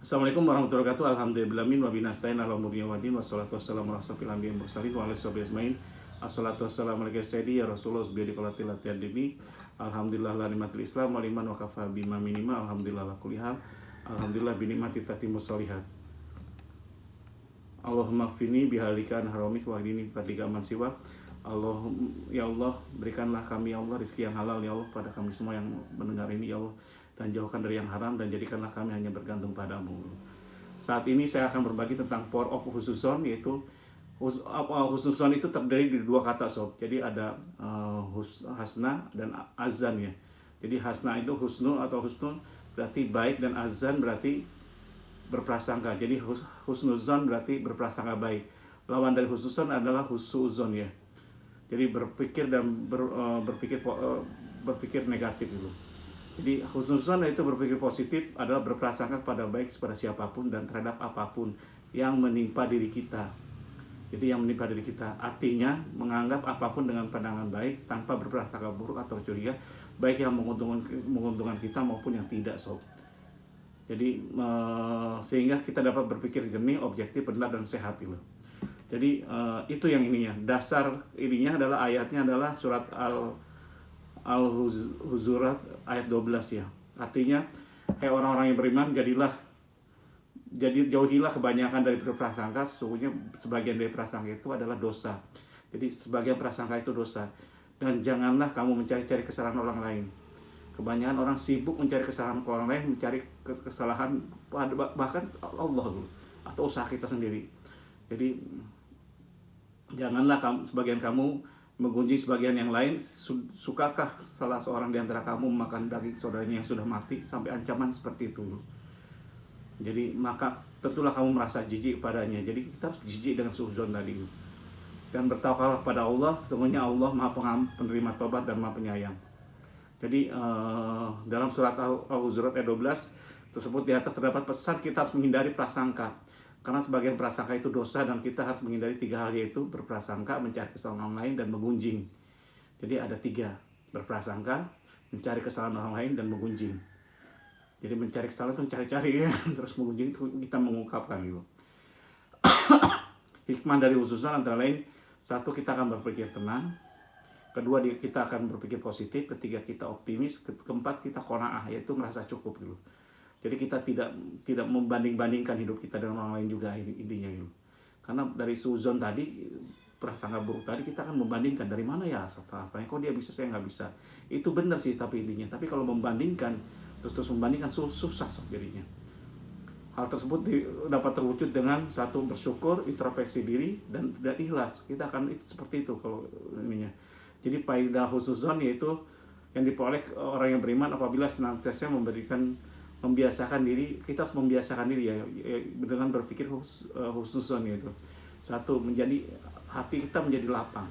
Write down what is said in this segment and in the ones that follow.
Assalamualaikum warahmatullahi wabarakatuh. Alhamdulillahirabbil wa binasta'in ala umuri waddin wassalatu wassalamu ala asyrofil anbiya'i wal mursalin wa ala sahbihi ajmain. Assalatu wassalamu ala sayyidi ya Rasulullah bi qolatil latihan dini. Alhamdulillah la nikmatul Islam wa liman wa kafa bima minima. Alhamdulillah la kulli hal. Alhamdulillah bi nikmati tatimmus sholihat. Allahumma fini bihalikan haramik wa dini fadlika man siwa. Ya Allah, berikanlah kami ya Allah rezeki yang halal ya Allah pada kami semua yang mendengar ini ya Allah, dan jauhkan dari yang haram dan jadikanlah kami hanya bergantung padamu. Saat ini saya akan berbagi tentang power of husnuzon, yaitu husnuzon itu terdiri dari dua kata sob. Jadi ada hasna dan azan ya. Jadi hasna itu husnu atau husnul berarti baik, dan azan berarti berprasangka. Jadi husnuzon berarti berprasangka baik. Lawan dari husnuzon adalah husnuzon ya. Jadi berpikir dan berpikir negatif itu. Jadi husnuzon itu berpikir positif adalah berprasangka pada baik kepada siapapun dan terhadap apapun yang menimpa diri kita. Jadi yang menimpa diri kita artinya menganggap apapun dengan pandangan baik tanpa berprasangka buruk atau curiga, baik yang menguntungkan kita maupun yang tidak sob. Jadi sehingga kita dapat berpikir jernih, objektif, benar dan sehat gitu. Jadi itu yang ininya. Dasar ininya adalah ayatnya adalah surat Al-Hujurat ayat 12 ya. Artinya, hai orang-orang yang beriman, jauhilah kebanyakan dari berprasangka, sesungguhnya sebagian dari prasangka itu adalah dosa. Jadi sebagian prasangka itu dosa. Dan janganlah kamu mencari-cari kesalahan orang lain. Kebanyakan orang sibuk mencari kesalahan orang lain, mencari kesalahan bahkan Allah atau usaha kita sendiri. Jadi janganlah sebagian kamu menggunjing sebagian yang lain. Sukakah salah seorang di antara kamu makan daging saudaranya yang sudah mati, sampai ancaman seperti itu. Jadi maka tentulah kamu merasa jijik padanya. Jadi kita harus jijik dengan suudzon tadi. Dan bertawakallah kepada Allah, sesungguhnya Allah Maha penerima tobat dan Maha penyayang. Jadi dalam surat Al-Hujurat ayat 12 tersebut di atas terdapat pesan kita harus menghindari prasangka. Karena sebagian prasangka itu dosa dan kita harus menghindari tiga hal, yaitu berprasangka, mencari kesalahan orang lain, dan menggunjing. Jadi ada tiga: berprasangka, mencari kesalahan orang lain, dan menggunjing. Jadi mencari kesalahan itu mencari-cari ya. Terus menggunjing itu kita mengungkapkan gitu. Hikmah dari husnuzon antara lain, satu, kita akan berpikir tenang. Kedua, kita akan berpikir positif. Ketiga, kita optimis. Keempat, kita qanaah, yaitu merasa cukup gitu. Jadi kita tidak membanding-bandingkan hidup kita dengan orang lain juga intinya gitu. Karena dari suudzon tadi, prasangka buruk tadi, kita akan membandingkan dari mana ya asalnya, kok dia bisa saya nggak bisa. Itu benar sih tapi intinya. Tapi kalau membandingkan terus membandingkan susah jadinya. Hal tersebut dapat terwujud dengan satu, bersyukur, introspeksi diri, dan ikhlas. Kita akan seperti itu kalau ininya. Jadi faedah husnuzon yaitu yang diperoleh orang yang beriman apabila senantiasa membiasakan diri. Kita harus membiasakan diri ya dengan berpikir husnuzon yaitu satu, menjadi hati kita menjadi lapang.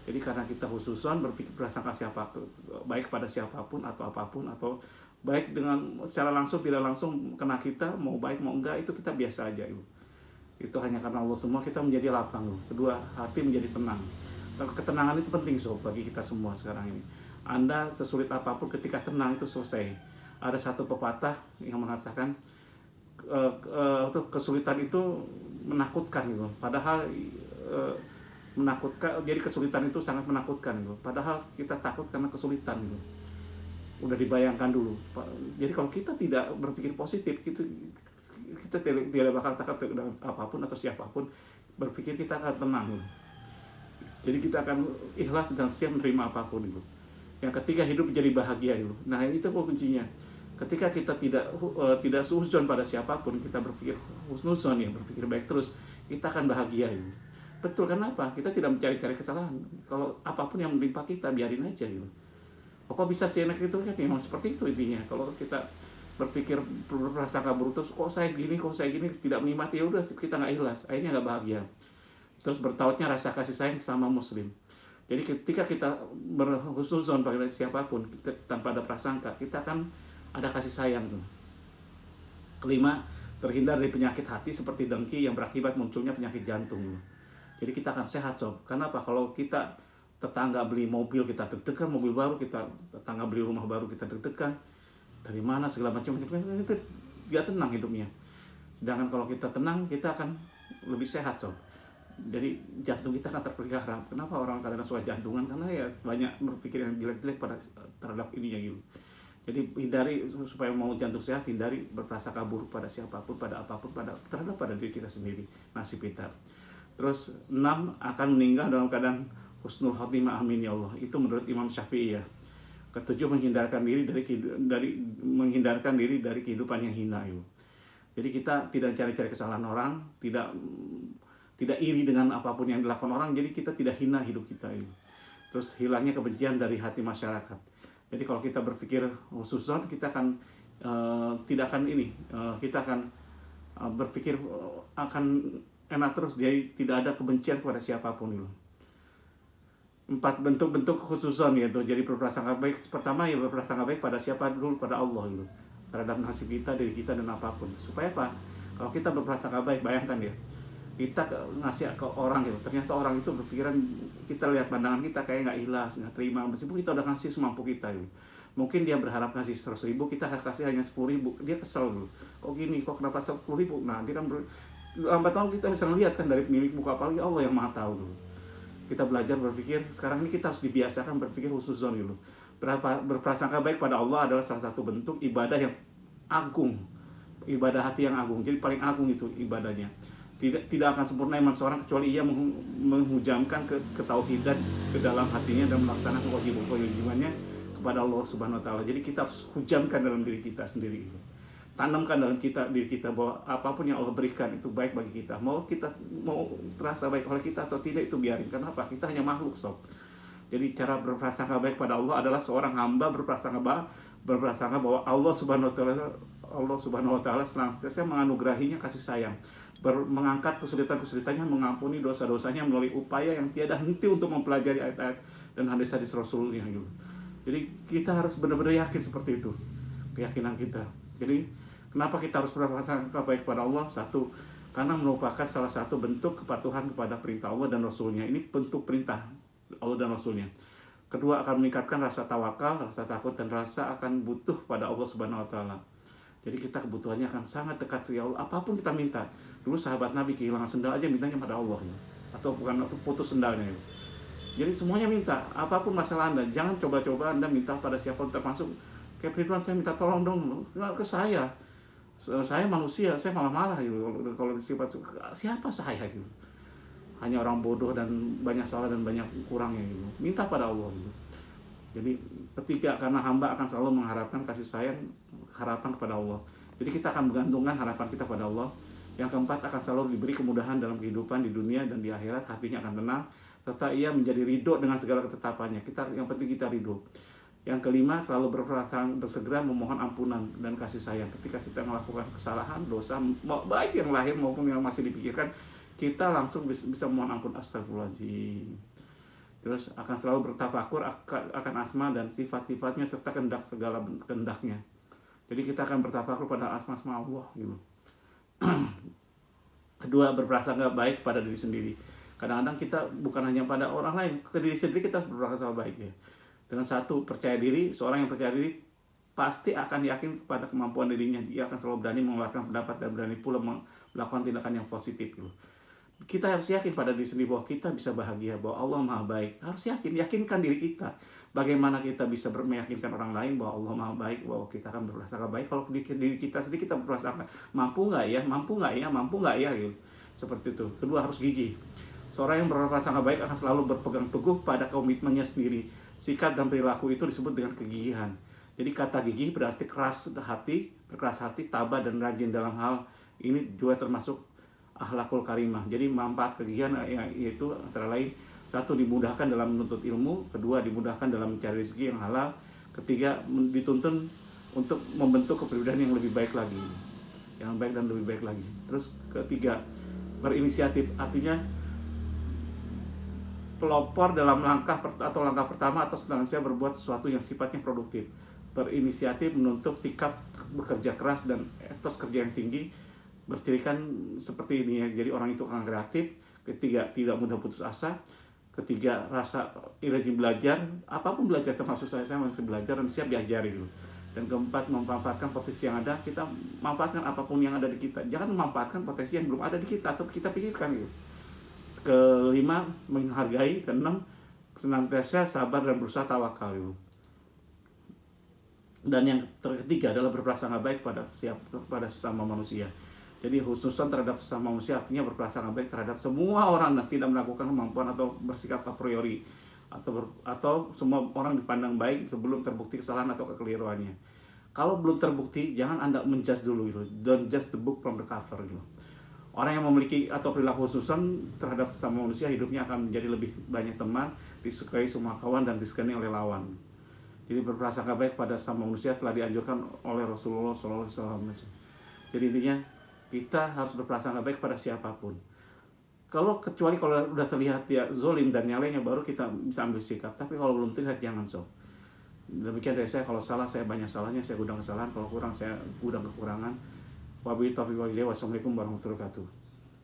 Jadi karena kita husnuzon, berpikir prasangka siapapun, baik pada siapapun atau apapun, atau baik dengan secara langsung tidak langsung kena kita, mau baik mau enggak itu kita biasa aja itu hanya karena Allah semua, kita menjadi lapang. Kedua, hati menjadi tenang. Ketenangan itu penting bagi kita semua sekarang ini. Anda sesulit apapun, ketika tenang itu selesai. Ada satu pepatah yang mengatakan kesulitan itu menakutkan gitu. Padahal menakutkan, jadi kesulitan itu sangat menakutkan gitu. Padahal kita takut karena kesulitan gitu. Udah dibayangkan dulu. Jadi kalau kita tidak berpikir positif, kita tidak bakal takut dengan apapun atau siapapun. Berpikir kita akan tenang gitu. Jadi kita akan ikhlas dan siap menerima apapun itu. Yang ketiga, hidup menjadi bahagia itu. Nah itu kuncinya. Ketika kita tidak suudzon pada siapapun, kita berpikir husnuzon ya, berpikir baik terus, kita akan bahagia itu. Betul, kenapa? Kita tidak mencari-cari kesalahan. Kalau apapun yang menimpa kita, biarin aja gitu. Kok bisa sih enak itu kan? Memang seperti itu intinya. Kalau kita berpikir berprasangka buruk terus, kok saya gini, tidak menikmati, ya udah kita nggak ikhlas, akhirnya nggak bahagia. Terus bertautnya rasa kasih sayang sama muslim. Jadi ketika kita berhusnuzon pada siapapun, kita tanpa ada prasangka, kita akan ada kasih sayang tuh. Kelima, terhindar dari penyakit hati seperti dengki yang berakibat munculnya penyakit jantung. Jadi kita akan sehat sob. Kenapa? Kalau kita tetangga beli mobil, kita deg-degan, mobil baru, tetangga beli rumah baru, kita deg-degan, dari mana segala macam, itu dia tenang hidupnya. Sedangkan kalau kita tenang, kita akan lebih sehat, sob. Jadi jantung kita akan terpelihara. Kenapa orang kadang suka jantungan? Karena ya banyak berpikir yang jelek-jelek terhadap ininya gitu. Jadi hindari, supaya mau jantung sehat, hindari berprasangka buruk pada siapapun, pada apapun, pada diri kita sendiri, nasib kita. Terus 6, akan meninggal dalam keadaan husnul khotimah, amin ya Allah. Itu menurut Imam Syafi'i ya. Ketujuh, menghindarkan diri dari kehidupan yang hina itu. Jadi kita tidak cari-cari kesalahan orang, tidak iri dengan apapun yang dilakukan orang, jadi kita tidak hina hidup kita ini. Terus hilangnya kebencian dari hati masyarakat. Jadi kalau kita berpikir husnuzon, kita akan kita akan berpikir akan enak terus, jadi tidak ada kebencian kepada siapapun itu. 4 bentuk-bentuk husnuzon, yaitu jadi berprasangka baik. Pertama ya berprasangka baik pada siapa dulu? Pada Allah itu, terhadap nasib kita, diri kita, dan apapun. Supaya apa? Kalau kita berprasangka baik, bayangkan ya, kita ngasih ke orang gitu, ternyata orang itu berpikiran, kita lihat pandangan kita kayak nggak ikhlas, nggak terima, meskipun kita udah ngasih semampu kita gitu. Mungkin dia berharap ngasih 100.000, kita kasih hanya 10.000, dia kesel gitu. Kok gini, kok kenapa 10.000? Nah, dia kan lambat laun kita bisa ngeliat kan dari pemilik buku, apalagi Allah yang maha tahu dulu. Kita belajar berpikir, sekarang ini kita harus dibiasakan berpikir husnuzon gitu. Berprasangka baik pada Allah adalah salah satu bentuk ibadah yang agung, ibadah hati yang agung. Jadi paling agung itu ibadahnya. Tidak akan sempurna iman seorang kecuali ia menghujamkan ketauhidan ke dalam hatinya dan melaksanakan kewajiban-kewajibannya kepada Allah Subhanahu wa taala. Jadi kita harus hujamkan dalam diri kita sendiri itu. Tanamkan dalam diri kita bahwa apapun yang Allah berikan itu baik bagi kita. Mau terasa baik oleh kita atau tidak, itu biarin. Kenapa? Kita hanya makhluk, sob. Jadi cara berprasangka baik pada Allah adalah seorang hamba berprasangka bahwa Allah Subhanahu wa taala senantiasa menganugerahinya kasih sayang, mengangkat kesulitan-kesulitannya, mengampuni dosa-dosanya melalui upaya yang tiada henti untuk mempelajari ayat-ayat dan hadis-hadis Rasulnya gitu. Jadi kita harus benar-benar yakin seperti itu, keyakinan kita. Jadi kenapa kita harus berprasangka baik kepada Allah? Satu, karena merupakan salah satu bentuk kepatuhan kepada perintah Allah dan Rasulnya. Ini bentuk perintah Allah dan Rasulnya. Kedua, akan meningkatkan rasa tawakal, rasa takut, dan rasa akan butuh pada Allah Subhanahu wa taala. Jadi kita kebutuhannya akan sangat dekat dengan Allah. Apapun kita minta. Dulu sahabat Nabi kehilangan sendal aja mintanya pada Allah ya. Atau putus sendalnya ya. Jadi semuanya minta. Apapun masalah Anda, jangan coba-coba Anda minta pada siapa, termasuk kayak Ridwan, saya minta tolong dong ke saya. Saya manusia, saya malah marah gitu. Kalau siapa saya gitu. Hanya orang bodoh dan banyak salah dan banyak kurangnya gitu. Minta pada Allah gitu. Jadi ketiga, karena hamba akan selalu mengharapkan kasih sayang, harapan kepada Allah. Jadi kita akan menggantungkan harapan kita pada Allah. Yang keempat, akan selalu diberi kemudahan dalam kehidupan di dunia dan di akhirat. Hatinya akan tenang, serta ia menjadi ridho dengan segala ketetapannya. Yang penting kita ridho. Yang kelima, selalu bersegera memohon ampunan dan kasih sayang. Ketika kita melakukan kesalahan, dosa, baik yang lahir maupun yang masih dipikirkan, kita langsung bisa memohon ampun. Astagfirullahaladzim. Terus akan selalu bertafakur akan asma dan sifat-sifatnya serta segala kehendaknya. Jadi kita akan bertafakur pada asma-asma Allah gitu. Kedua, berprasangka baik pada diri sendiri. Kadang-kadang kita bukan hanya pada orang lain, ke diri sendiri kita berprasangka baik ya. Dengan satu, percaya diri. Seorang yang percaya diri pasti akan yakin kepada kemampuan dirinya. Dia akan selalu berani mengeluarkan pendapat dan berani pula melakukan tindakan yang positif gitu. Kita harus yakin pada diri sendiri bahwa kita bisa bahagia, bahwa Allah Maha Baik. Harus yakinkan diri kita. Bagaimana kita bisa meyakinkan orang lain bahwa Allah Maha Baik, bahwa kita akan berprasangka baik kalau diri kita sendiri kita berprasangka mampu nggak ya gitu. Seperti itu. Kedua, harus gigih. Seorang yang berprasangka baik akan selalu berpegang teguh pada komitmennya sendiri. Sikap dan perilaku itu disebut dengan kegigihan. Jadi kata gigih berarti berkeras hati, tabah dan rajin dalam hal ini juga termasuk akhlakul karimah. Jadi manfaat kegigihan yaitu antara lain, satu, dimudahkan dalam menuntut ilmu. Kedua, dimudahkan dalam mencari rezeki yang halal. Ketiga, dituntun untuk membentuk kepribadian yang lebih baik lagi, yang baik dan lebih baik lagi. Terus ketiga, berinisiatif, artinya pelopor dalam langkah pertama atau selanjutnya berbuat sesuatu yang sifatnya produktif. Berinisiatif menuntut sikap bekerja keras dan etos kerja yang tinggi, bercirikan seperti ini ya. Jadi orang itu akan kreatif. Ketiga, tidak mudah putus asa. Ketiga, rasa rajin belajar, apapun belajar, termasuk saya masih belajar dan siap diajari gitu. Dan keempat, memanfaatkan potensi yang ada. Kita manfaatkan apapun yang ada di kita. Jangan memanfaatkan potensi yang belum ada di kita atau kita pikirkan gitu. Kelima, menghargai. Keenam, senantiasa sabar dan berusaha tawakal gitu. Dan yang ketiga adalah berprasangka baik pada sesama manusia. Jadi husnudzon terhadap sesama manusia artinya berprasangka baik terhadap semua orang dan tidak melakukan kemampuan atau bersikap a priori, atau semua orang dipandang baik sebelum terbukti kesalahan atau kekeliruannya. Kalau belum terbukti, jangan Anda menjudge dulu gitu. Don't judge the book from the cover gitu. Orang yang memiliki atau perilaku husnudzon terhadap sesama manusia, hidupnya akan menjadi lebih banyak teman, disukai semua kawan dan disegani oleh lawan. Jadi berprasangka baik pada sesama manusia telah dianjurkan oleh Rasulullah SAW. Jadi intinya kita harus berprasangka baik pada siapapun. Kecuali kalau udah terlihat dia zolim dan yang lainnya, baru kita bisa ambil sikap. Tapi kalau belum terlihat, jangan sob. Demikian dari saya. Kalau salah, saya banyak salahnya, saya gudang kesalahan. Kalau kurang, saya gudang kekurangan. Wabillahi taufiq wal hidayah. Wassalamualaikum warahmatullahi wabarakatuh.